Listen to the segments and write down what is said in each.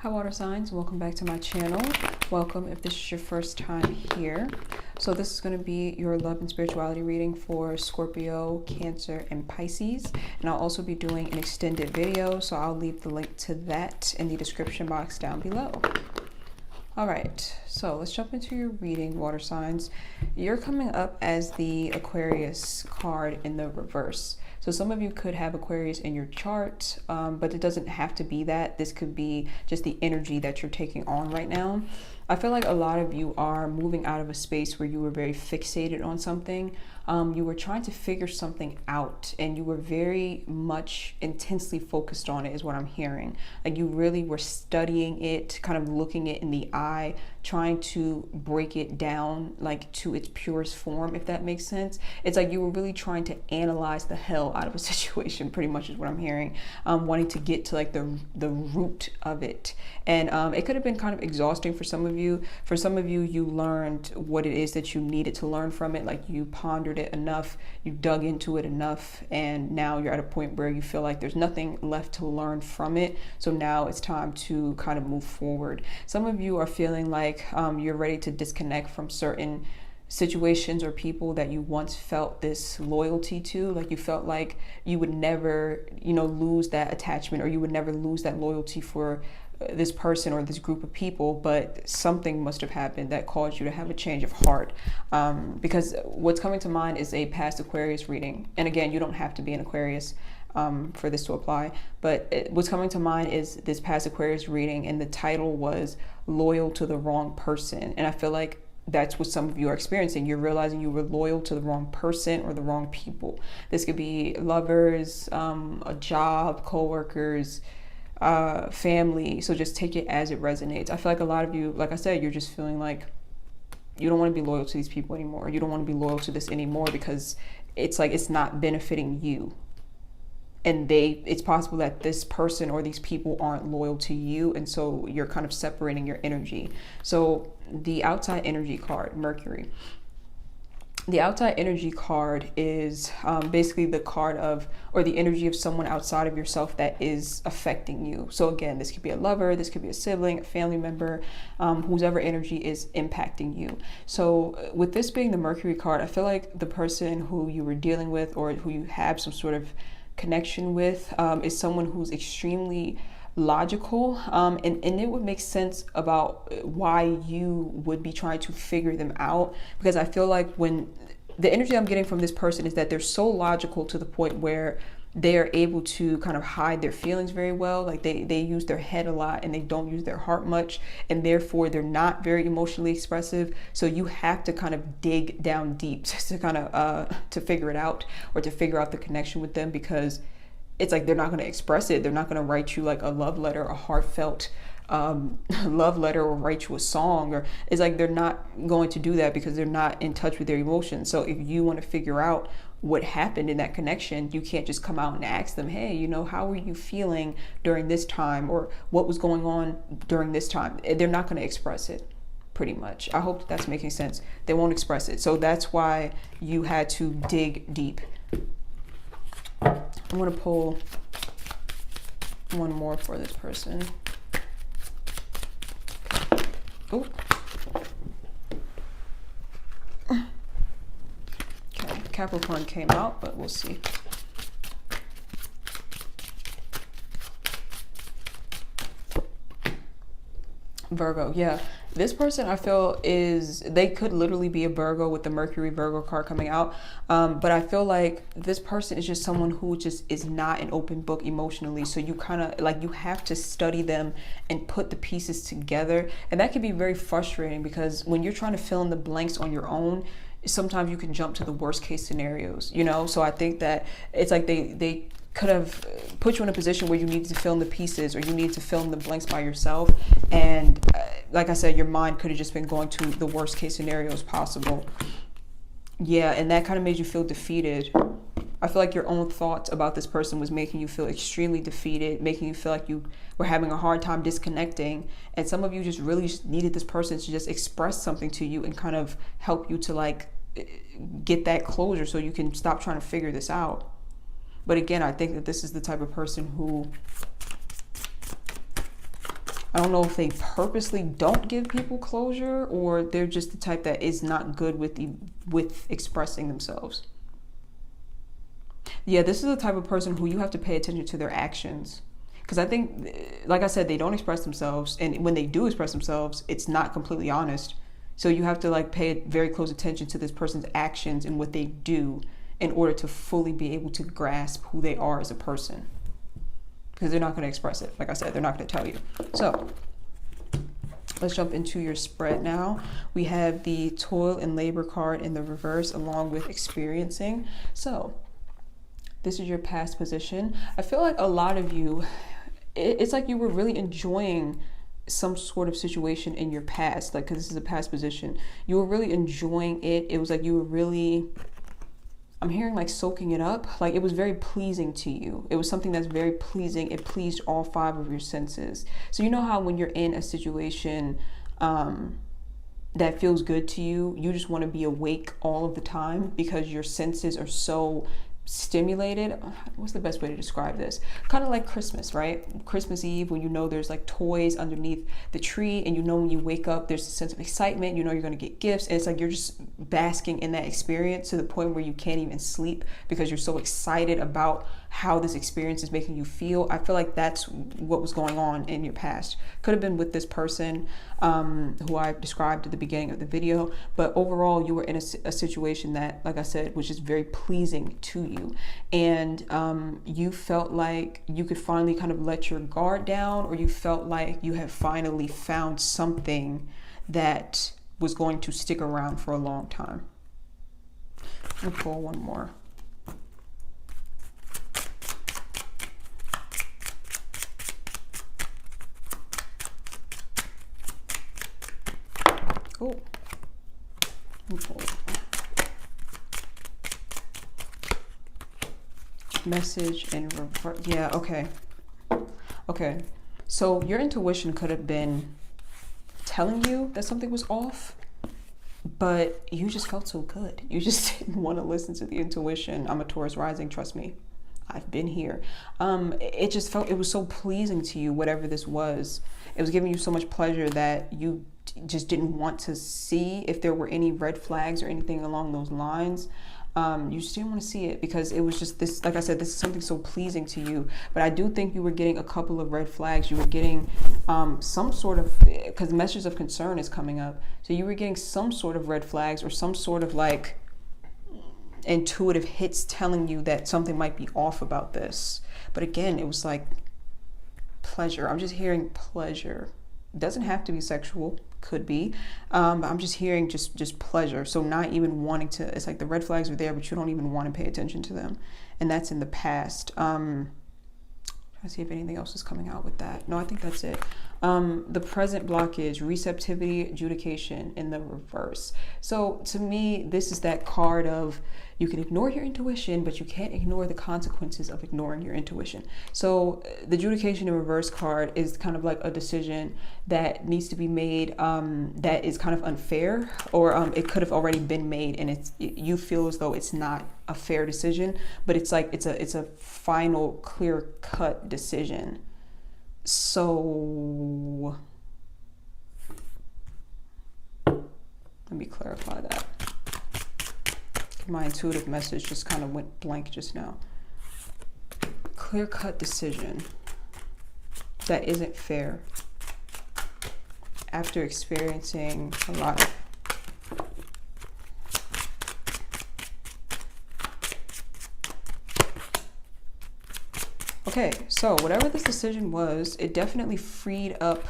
Hi water signs, welcome back to my channel. Welcome if this is your first time here. So this is going to be your love and spirituality reading for Scorpio, Cancer, and Pisces. And I'll also be doing an extended video, so I'll leave the link to that in the description box down below. All right, so let's jump into your reading, water signs. You're coming up as the Aquarius card in the reverse. So some of you could have Aquarius in your chart, but it doesn't have to be that. This could be just the energy that you're taking on right now. I feel like a lot of you are moving out of a space where you were very fixated on something. You were trying to figure something out and you were very much intensely focused on it is what I'm hearing. Like you really were studying it, kind of looking it in the eye, trying to break it down like to its purest form, if that makes sense. It's like you were really trying to analyze the hell out of a situation, pretty much is what I'm hearing, wanting to get to like the root of it. And it could have been kind of exhausting for some of you. For some of you, you learned what it is that you needed to learn from it. Like you pondered it enough, you dug into it enough, and now you're at a point where you feel like there's nothing left to learn from it. So now it's time to kind of move forward. Some of you are feeling like you're ready to disconnect from certain situations or people that you once felt this loyalty to. Like you felt like you would never, lose that attachment, or you would never lose that loyalty for this person or this group of people, but something must have happened that caused you to have a change of heart. Because what's coming to mind is a past Aquarius reading. And again, you don't have to be an Aquarius for this to apply, but what's coming to mind is this past Aquarius reading, and the title was Loyal to the Wrong Person. And I feel like that's what some of you are experiencing. You're realizing you were loyal to the wrong person or the wrong people. This could be lovers, a job, co-workers, family. So just take it as it resonates. I feel like a lot of you, like I said, you're just feeling like you don't want to be loyal to these people anymore. You don't want to be loyal to this anymore because it's like it's not benefiting you. And it's possible that this person or these people aren't loyal to you, and so you're kind of separating your energy. So the outside energy card, Mercury. The outside energy card is basically the card of, or the energy of someone outside of yourself that is affecting you. So again, this could be a lover, this could be a sibling, a family member, whose energy is impacting you. So with this being the Mercury card, I feel like the person who you were dealing with or who you have some sort of connection with is someone who's extremely logical, and it would make sense about why you would be trying to figure them out, because I feel like when the energy I'm getting from this person is that they're so logical to the point where they are able to kind of hide their feelings very well. Like they use their head a lot and they don't use their heart much, and therefore they're not very emotionally expressive. So you have to kind of dig down deep to kind of to figure it out, or to figure out the connection with them, because it's like they're not going to express it. They're not going to write you like a love letter, a heartfelt love letter, or write you a song, or it's like they're not going to do that because they're not in touch with their emotions. So if you want to figure out what happened in that connection, you can't just come out and ask them, hey, how were you feeling during this time, or what was going on during this time? They're not going to express it, pretty much. I hope that's making sense. They won't express it. So that's why you had to dig deep. I'm going to pull one more for this person. Oh. Okay, Capricorn came out, but we'll see. Virgo, yeah. This person I feel they could literally be a Virgo with the Mercury Virgo card coming out. But I feel like this person is just someone who just is not an open book emotionally. So you kind of like, you have to study them and put the pieces together. And that can be very frustrating, because when you're trying to fill in the blanks on your own, sometimes you can jump to the worst case scenarios, So I think that it's like they could have put you in a position where you needed to fill in the pieces, or you needed to fill in the blanks by yourself. And like I said, your mind could have just been going to the worst case scenarios possible. Yeah, and that kind of made you feel defeated. I feel like your own thoughts about this person was making you feel extremely defeated, making you feel like you were having a hard time disconnecting. And some of you just really needed this person to just express something to you and kind of help you to like get that closure so you can stop trying to figure this out. But again, I think that this is the type of person who I don't know if they purposely don't give people closure, or they're just the type that is not good with expressing themselves. Yeah, this is the type of person who you have to pay attention to their actions. Because I think, like I said, they don't express themselves. And when they do express themselves, it's not completely honest. So you have to like pay very close attention to this person's actions and what they do in order to fully be able to grasp who they are as a person. Because they're not going to express it. Like I said, they're not going to tell you. So let's jump into your spread now. We have the toil and labor card in the reverse along with experiencing. So this is your past position. I feel like a lot of you, it's like you were really enjoying some sort of situation in your past, like, because this is a past position. You were really enjoying it. It was like you were really, I'm hearing like soaking it up. Like it was very pleasing to you. It was something that's very pleasing. It pleased all 5 of your senses. So you know how when you're in a situation that feels good to you, you just want to be awake all of the time because your senses are so stimulated. What's the best way to describe this? Kind of like Christmas, right? Christmas Eve, when you know there's like toys underneath the tree, and you know when you wake up there's a sense of excitement, you know you're going to get gifts, and it's like you're just basking in that experience to the point where you can't even sleep because you're so excited about how this experience is making you feel. I feel like that's what was going on in your past. Could have been with this person who I described at the beginning of the video, but overall you were in a situation that, like I said, was just very pleasing to you, and you felt like you could finally kind of let your guard down, or you felt like you have finally found something that was going to stick around for a long time. I'm gonna pull one more. Oh, message and reverse. Yeah, okay. Okay. So your intuition could have been telling you that something was off, but you just felt so good. You just didn't want to listen to the intuition. I'm a Taurus rising, trust me. I've been here. It just felt, it was so pleasing to you, whatever this was. It was giving you so much pleasure that you just didn't want to see if there were any red flags or anything along those lines. You just didn't want to see it because it was just this, like I said, this is something so pleasing to you. But I do think you were getting a couple of red flags. You were getting some sort of, because messages of concern is coming up. So you were getting some sort of red flags or some sort of like intuitive hits telling you that something might be off about this. But again, it was like pleasure. I'm just hearing pleasure. It doesn't have to be sexual, could be. I'm just hearing just pleasure. So not even wanting to, it's like the red flags are there, but you don't even want to pay attention to them. And that's in the past. Trying to see if anything else is coming out with that. No, I think that's it. The present blockage, receptivity, adjudication in the reverse. So to me, this is that card of you can ignore your intuition, but you can't ignore the consequences of ignoring your intuition. So the adjudication in reverse card is kind of like a decision that needs to be made that is kind of unfair, or it could have already been made and you feel as though it's not a fair decision, but it's like it's a final clear-cut decision. So let me clarify that. My intuitive message just kind of went blank just now. Clear-cut decision that isn't fair after experiencing a lot of okay, so whatever this decision was, it definitely freed up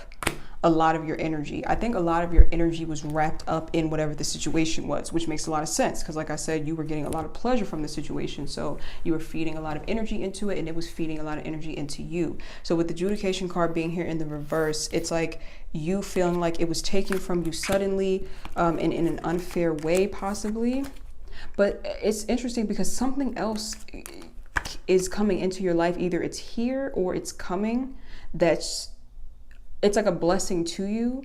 a lot of your energy. I think a lot of your energy was wrapped up in whatever the situation was, which makes a lot of sense because like I said, you were getting a lot of pleasure from the situation. So you were feeding a lot of energy into it and it was feeding a lot of energy into you. So with the adjudication card being here in the reverse, it's like you feeling like it was taken from you suddenly and in an unfair way possibly. But it's interesting because something else is coming into your life. Either it's here or it's coming. It's like a blessing to you.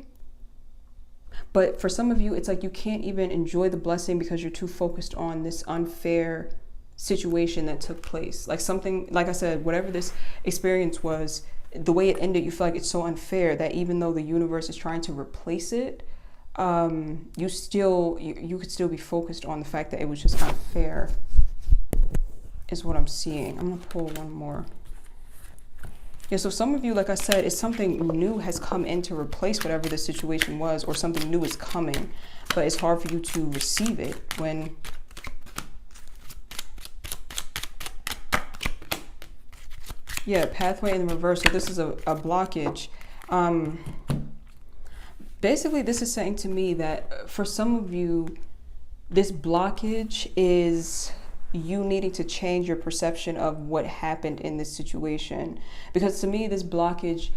But for some of you, it's like you can't even enjoy the blessing because you're too focused on this unfair situation that took place. Like something, like I said, whatever this experience was, the way it ended, you feel like it's so unfair that even though the universe is trying to replace it, you could still be focused on the fact that it was just unfair, is what I'm seeing. I'm gonna pull one more. Yeah, so some of you, like I said, it's something new has come in to replace whatever the situation was, or something new is coming, but it's hard for you to receive it when... Yeah, pathway in the reverse. So this is a blockage. Basically, this is saying to me that for some of you, this blockage is you needing to change your perception of what happened in this situation. Because to me, this blockage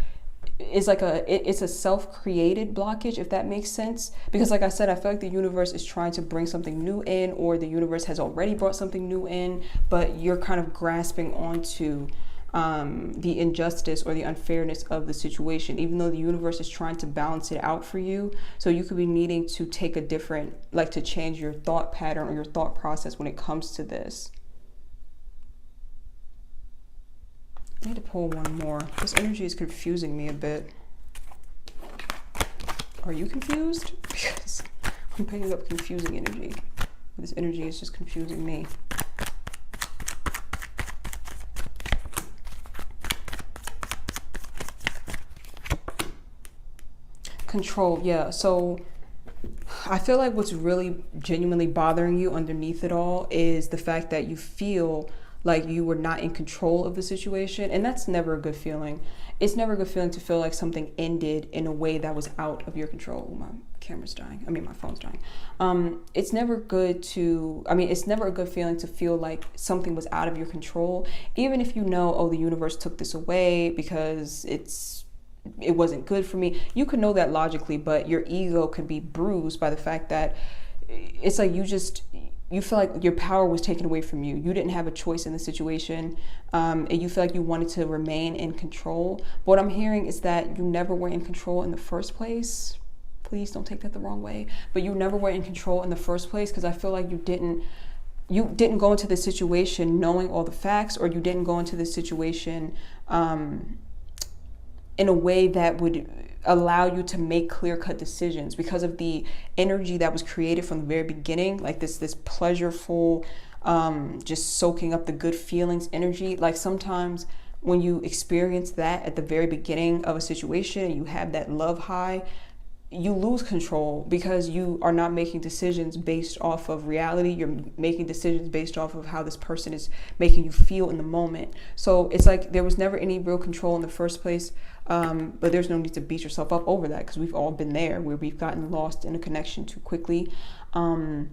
is like it's a self-created blockage, if that makes sense. Because like I said, I feel like the universe is trying to bring something new in, or the universe has already brought something new in, but you're kind of grasping onto the injustice or the unfairness of the situation, even though the universe is trying to balance it out for you. So you could be needing to take a different, like to change your thought pattern or your thought process when it comes to this. I need to pull one more. This energy is confusing me a bit. Are you confused? Because I'm picking up confusing energy. This energy is just confusing me. Control, yeah. So I feel like what's really genuinely bothering you underneath it all is the fact that you feel like you were not in control of the situation, and that's never a good feeling. It's never a good feeling to feel like something ended in a way that was out of your control. Ooh, my camera's dying. I mean, my phone's dying. It's never good to, it's never a good feeling to feel like something was out of your control, even if you know, oh, the universe took this away because it wasn't good for me. You could know that logically, but your ego could be bruised by the fact that it's like you feel like your power was taken away from you. You didn't have a choice in the situation, and you feel like you wanted to remain in control. But what I'm hearing is that you never were in control in the first place. Please don't take that the wrong way, but you never were in control in the first place, because I feel like you didn't go into the situation knowing all the facts, or you didn't go into the situation in a way that would allow you to make clear-cut decisions, because of the energy that was created from the very beginning, like this pleasureful, just soaking up the good feelings energy. Like sometimes when you experience that at the very beginning of a situation and you have that love high, you lose control, because you are not making decisions based off of reality. You're making decisions based off of how this person is making you feel in the moment. So it's like there was never any real control in the first place, but there's no need to beat yourself up over that, because we've all been there where we've gotten lost in a connection too quickly. So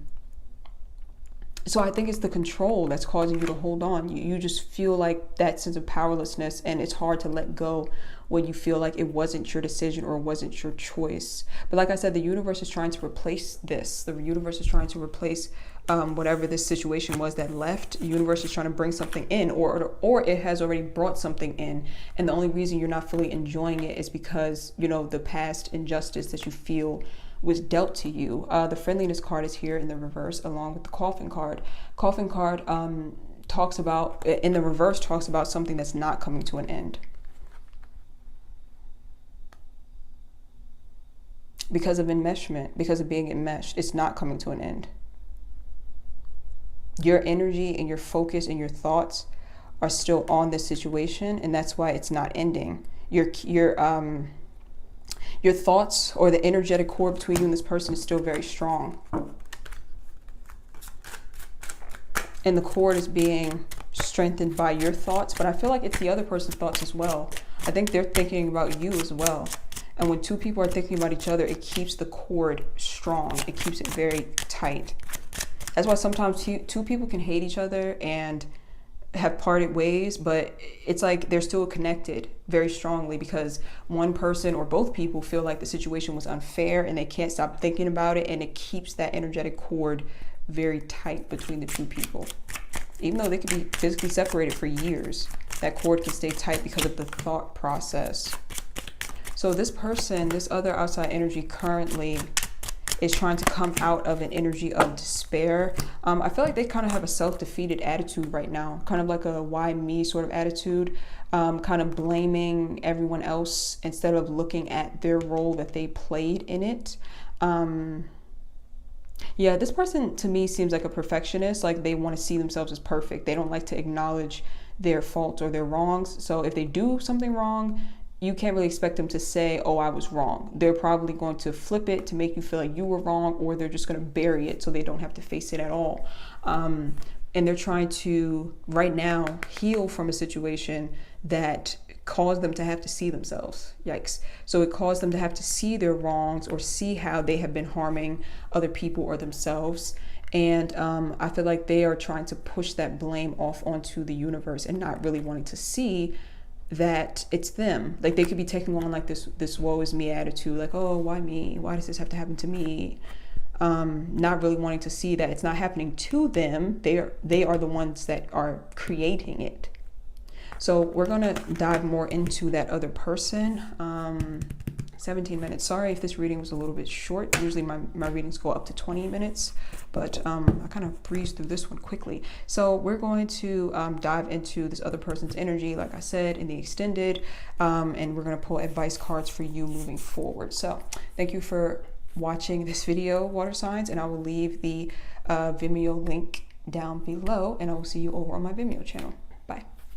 I think it's the control that's causing you to hold on. You just feel like that sense of powerlessness, and it's hard to let go when you feel like it wasn't your decision or it wasn't your choice. But like I said, the universe is trying to replace this. The universe is trying to replace whatever this situation was that left. The universe is trying to bring something in, or it has already brought something in. And the only reason you're not fully enjoying it is because, the past injustice that you feel was dealt to you. The friendliness card is here in the reverse, along with the coffin card. Coffin card talks about, in the reverse, talks about something that's not coming to an end. Because of enmeshment, because of being enmeshed, it's not coming to an end. Your energy and your focus and your thoughts are still on this situation, and that's why it's not ending. Your thoughts, or the energetic cord between you and this person, is still very strong. And the cord is being strengthened by your thoughts, but I feel like it's the other person's thoughts as well. I think they're thinking about you as well. And when two people are thinking about each other, it keeps the cord strong. It keeps it very tight. That's why sometimes two people can hate each other and have parted ways, but it's like they're still connected very strongly, because one person or both people feel like the situation was unfair and they can't stop thinking about it, and it keeps that energetic cord very tight between the two people. Even though they could be physically separated for years, that cord can stay tight because of the thought process. So this person, this other outside energy, currently is trying to come out of an energy of despair. I feel like they kind of have a self-defeated attitude right now, kind of like a why me sort of attitude. kind of blaming everyone else instead of looking at their role that they played in it. Yeah, this person to me seems like a perfectionist. Like they want to see themselves as perfect. They don't like to acknowledge their faults or their wrongs. So if they do something wrong, you can't really expect them to say, oh, I was wrong. They're probably going to flip it to make you feel like you were wrong, or they're just going to bury it so they don't have to face it at all. And they're trying to, right now, heal from a situation that caused them to have to see themselves. Yikes. So it caused them to have to see their wrongs or see how they have been harming other people or themselves. And I feel like they are trying to push that blame off onto the universe and not really wanting to see that it's them. Like they could be taking on like this woe is me attitude, like, oh, why me? Why does this have to happen to me? Not really wanting to see that it's not happening to them. They are the ones that are creating it. So we're gonna dive more into that other person. 17 minutes. Sorry if this reading was a little bit short. Usually my readings go up to 20 minutes, but I kind of breezed through this one quickly. So we're going to dive into this other person's energy, like I said, in the extended, and we're going to pull advice cards for you moving forward. So thank you for watching this video, water signs, and I will leave the Vimeo link down below, and I will see you over on my Vimeo channel.